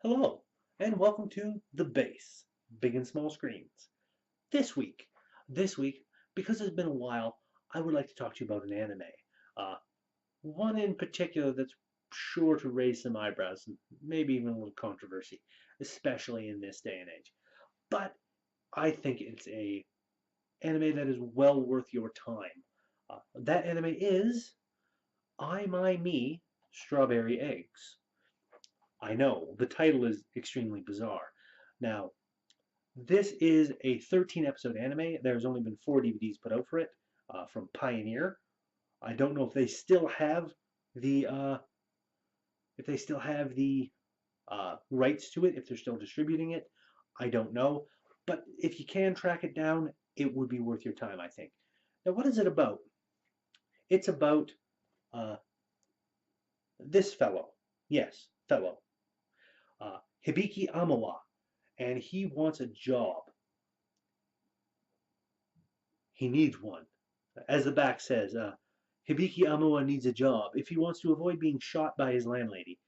Hello, and welcome to the base, big and small screens. This week, this week, because it's been a while, I would like to talk to you about an anime. Uh, One in particular that's sure to raise some eyebrows and maybe even a little controversy, especially in this day and age. But I think it's a anime that is well worth your time. That anime is I My Me Strawberry Eggs. I know the title is extremely bizarre. Now, this is a 13 episode anime. There's only been 4 DVDs put out for it from Pioneer. I don't know the uh, if they still have the rights to it, if they're still distributing it. I don't know, but if you can track it down, it would be worth your time, I think. Now, what is it about? It's about uh, this fellow. Yes, fellow. Hibiki Amawa, and he wants a job. He needs one. As the back says, Hibiki Amawa needs a job if he wants to avoid being shot by his landlady.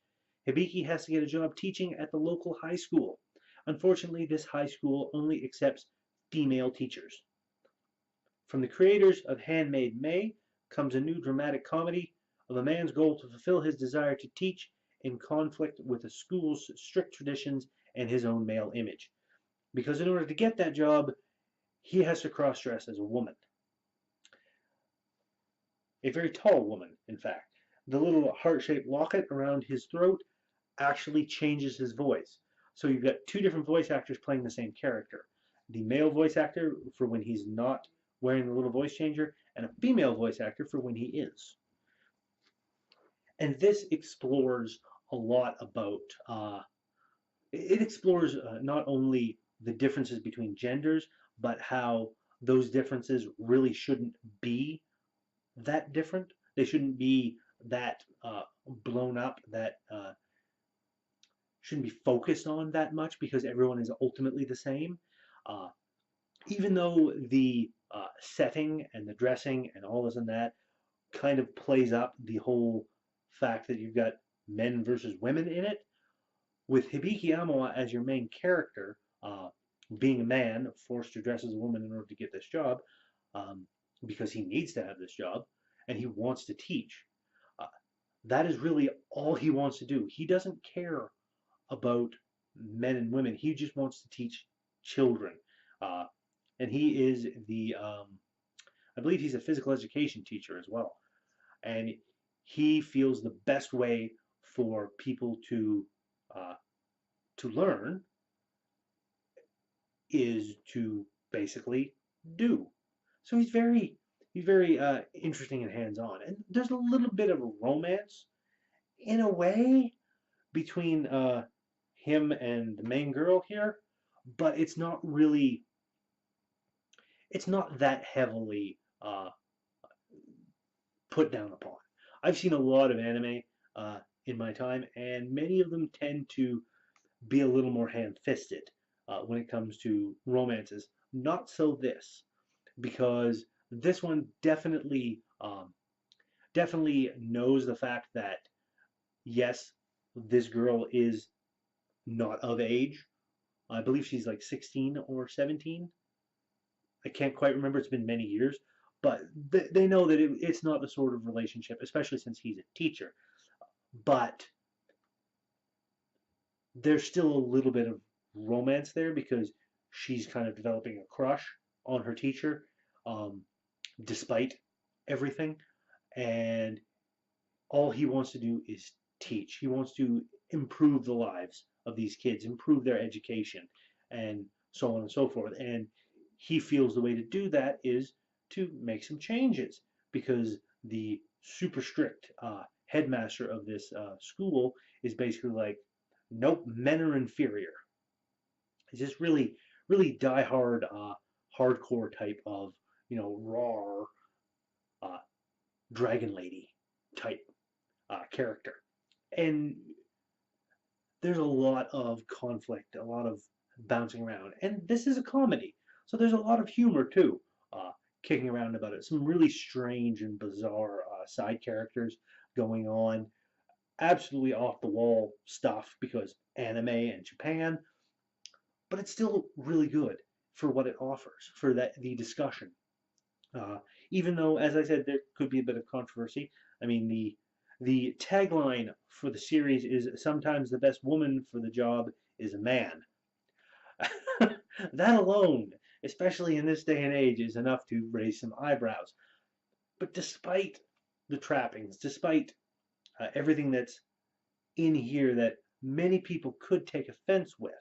Hibiki has to get a job teaching at the local high school. Unfortunately, this high school only accepts female teachers. From the creators of Handmaid May comes a new dramatic comedy of a man's goal to fulfill his desire to teach in conflict with the school's strict traditions and his own male image. Because in order to get that job, he has to cross-dress as a woman. A very tall woman, in fact. The little heart-shaped locket around his throat actually changes his voice. So you've got two different voice actors playing the same character. The male voice actor for when he's not wearing the little voice changer, and a female voice actor for when he is. And this explores a lot about, it explores not only the differences between genders, but how those differences really shouldn't be that different. They shouldn't be that blown up, that shouldn't be focused on that much because everyone is ultimately the same. Uh, Even though the setting and the dressing and all this and that kind of plays up the whole fact that you've got men versus women in it, with Hibiki Amawa as your main character, being a man forced to dress as a woman in order to get this job, um, because he needs to have this job and he wants to teach. Uh, that is really all he wants to do. He doesn't care about men and women. He just wants to teach children. Uh, and he is I believe he's a physical education teacher as well. And he feels the best way for people uh, to learn is to basically do. So he's very interesting and hands-on. And there's a little bit of a romance in a way between him and the main girl here, but it's not that heavily put down upon. I've seen a lot of anime in my time, and many of them tend to be a little more ham-fisted when it comes to romances. Not so this, because this one definitely knows the fact that yes, this girl is not of age. I believe she's like 16 or 17. I can't quite remember. It's been many years. But they know that it's not the sort of relationship, especially since he's a teacher. But there's still a little bit of romance there because she's kind of developing a crush on her teacher, um, despite everything. And all he wants to do is teach. He wants to improve the lives of these kids, improve their education, and so on and so forth. And he feels the way to do that is to make some changes because the super strict headmaster of this school is basically like, nope, men are inferior. It's just really diehard, hardcore type of, raw uh, dragon lady type character. And there's a lot of conflict, a lot of bouncing around. And this is a comedy, so there's a lot of humor too, kicking around about it. Some really strange and bizarre side characters going on. absolutely off the wall stuff because anime and Japan, but it's still really good for what it offers for the discussion. Uh, Even though, as I said, there could be a bit of controversy. I mean, the tagline for the series is sometimes the best woman for the job is a man. That alone, especially in this day and age, is enough to raise some eyebrows. But despite the trappings, despite everything that's in here that many people could take offense with,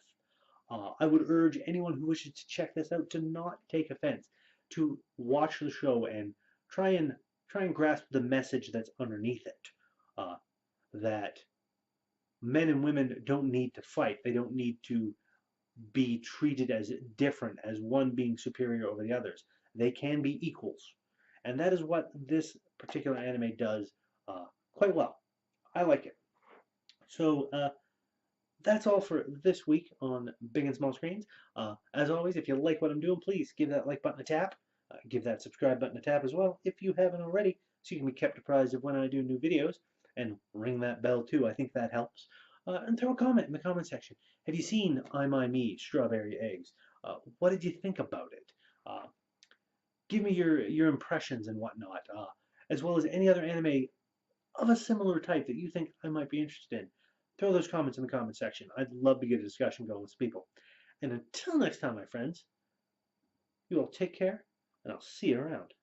I would urge anyone who wishes to check this out to not take offense, to watch the show and try and try and grasp the message that's underneath it. Uh, that men and women don't need to fight. They don't need to be treated as different, as one being superior over the others. They can be equals, and that is what this particular anime does quite well. I like it. So that's all for this week on Big and Small Screens. As always, if you like what I'm doing, please give that like button a tap. Give that subscribe button a tap as well if you haven't already, so you can be kept apprised of when I do new videos. And ring that bell too. I think that helps. And throw a comment in the comment section. Have you seen I My Me Strawberry Eggs? What did you think about it? Uh, Give me your impressions and whatnot, as well as any other anime of a similar type that you think I might be interested in. Throw those comments in the comment section. I'd love to get a discussion going with people. And until next time, my friends, you all take care, and I'll see you around.